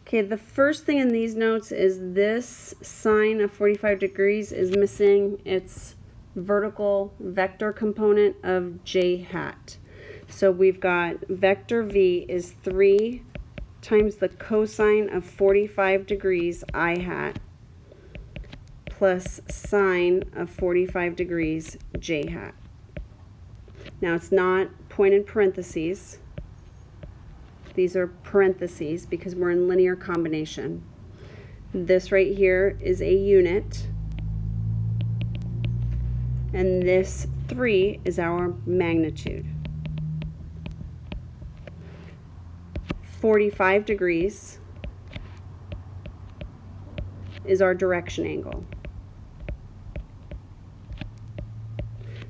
Okay, the first thing in these notes is this sine of 45 degrees is missing its vertical vector component of j hat. So we've got vector v is 3 times the cosine of 45 degrees I hat plus sine of 45 degrees j hat. Now it's not point in parentheses. These are parentheses because we're in linear combination. This right here is a unit, and this 3 is our magnitude. 45 degrees is our direction angle.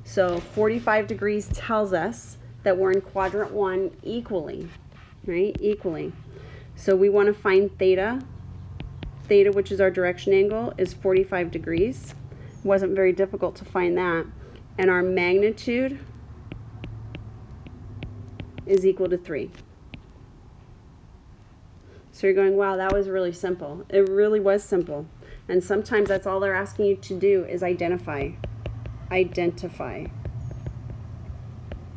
So 45 degrees tells us that we're in quadrant 1 equally, right? Equally. So we want to find theta. Theta, which is our direction angle, is 45 degrees. Wasn't very difficult to find that. And our magnitude is equal to 3. So you're going, wow, that was really simple. It really was simple. And sometimes that's all they're asking you to do is identify. Identify.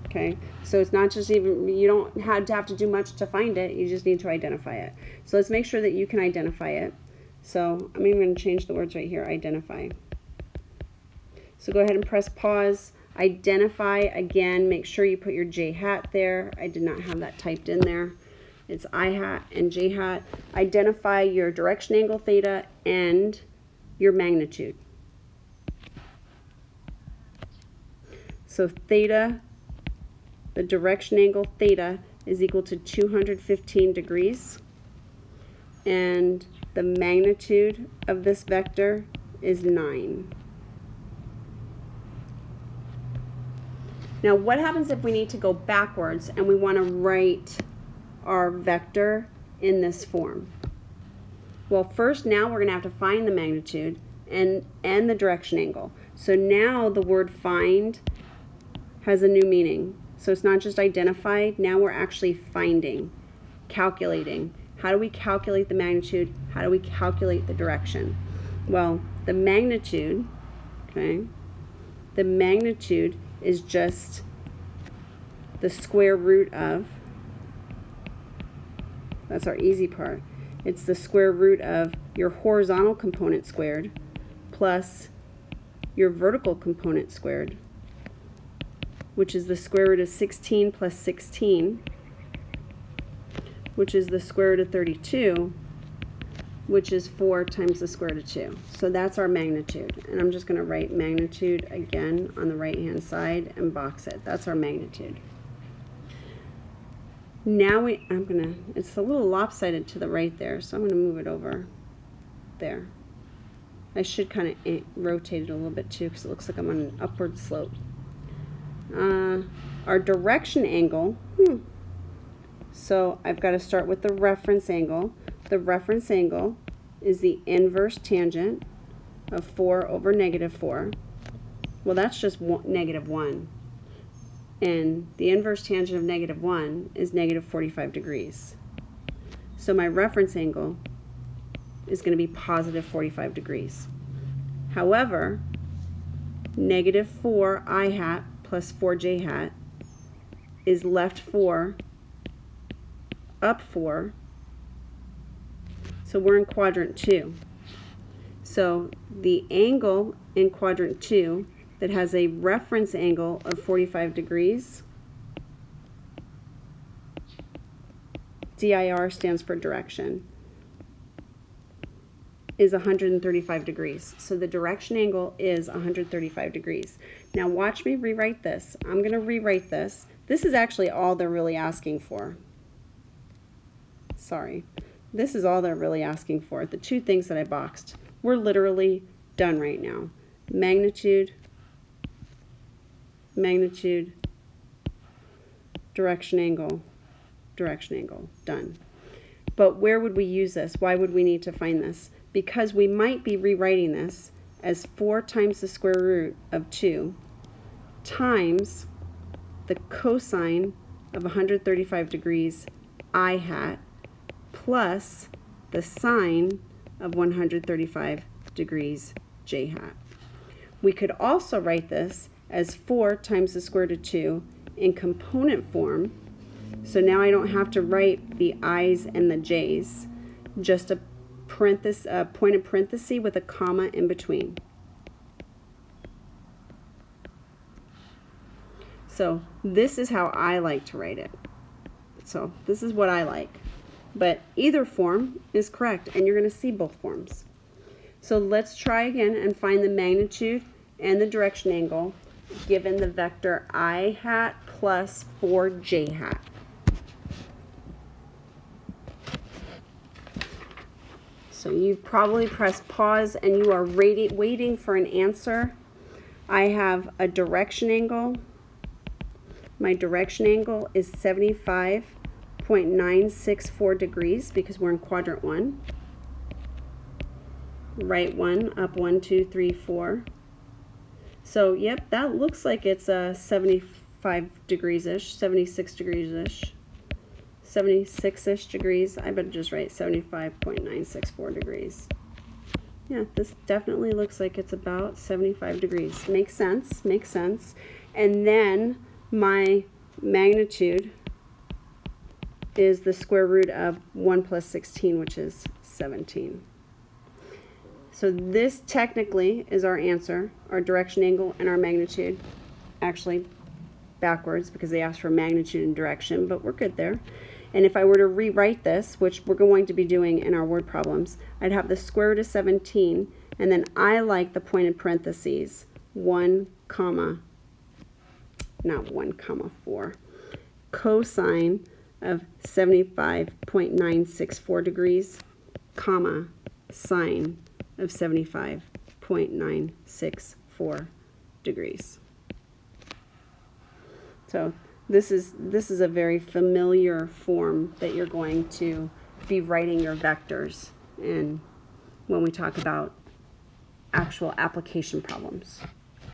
Okay, so it's not just even, you don't have to do much to find it, you just need to identify it. So let's make sure that you can identify it. So I'm even going to change the words right here, identify. So go ahead and press pause, identify again, make sure you put your j hat there. I did not have that typed in there. It's I hat and j hat. Identify your direction angle theta and your magnitude. So theta, the direction angle theta is equal to 215 degrees, and the magnitude of this vector is 9. Now what happens if we need to go backwards and we want to write our vector in this form? Well, first now we're going to have to find the magnitude and the direction angle. So now the word find has a new meaning. So it's not just identified, now we're actually finding, calculating. How do we calculate the magnitude? How do we calculate the direction? Well, the magnitude, okay, the magnitude is just the square root of, that's our easy part, it's the square root of your horizontal component squared plus your vertical component squared, which is the square root of 16 plus 16, which is the square root of 32, which is 4 times the square root of 2. So that's our magnitude. And I'm just going to write magnitude again on the right-hand side and box it. That's our magnitude. Now it's a little lopsided to the right there, so I'm going to move it over there. I should kind of rotate it a little bit too because it looks like I'm on an upward slope. Our direction angle, so I've got to start with the reference angle. The reference angle is the inverse tangent of 4 over negative 4. Well, that's just negative 1. And the inverse tangent of negative 1 is negative 45 degrees. So my reference angle is going to be positive 45 degrees. However, negative 4 I hat plus 4j hat is left 4, up 4. So we're in quadrant 2. So the angle in quadrant 2 that has a reference angle of 45 degrees, DIR stands for direction, is 135 degrees. So the direction angle is 135 degrees. Now watch me rewrite this. I'm going to rewrite this. This is actually all they're really asking for. Sorry. This is all they're really asking for. The two things that I boxed. We're literally done right now. Magnitude, magnitude, direction angle, done. But where would we use this? Why would we need to find this? Because we might be rewriting this as 4 times the square root of 2 times the cosine of 135 degrees I hat plus the sine of 135 degrees j hat. We could also write this as 4 times the square root of 2 in component form. So now I don't have to write the i's and the j's, just a pointed parenthesis with a comma in between. So this is how I like to write it. So this is what I like. But either form is correct, and you're going to see both forms. So let's try again and find the magnitude and the direction angle given the vector I hat plus 4j hat. So you've probably pressed pause and you are waiting for an answer. I have a direction angle. My direction angle is 75.964 degrees because we're in quadrant 1. Right 1, up 1, 2, 3, 4. So, yep, that looks like it's 75 degrees-ish, 76 degrees-ish, 76-ish degrees. I better just write 75.964 degrees. Yeah, this definitely looks like it's about 75 degrees. Makes sense, makes sense. And then my magnitude is the square root of 1 plus 16, which is 17. So this technically is our answer, our direction angle and our magnitude. Actually backwards because they asked for magnitude and direction, but we're good there. And if I were to rewrite this, which we're going to be doing in our word problems, I'd have the square root of 17, and then I like the pointed parentheses, 1 comma, not 1 comma 4, cosine of 75.964 degrees, comma, sine of 75.964 degrees. So this is a very familiar form that you're going to be writing your vectors in when we talk about actual application problems.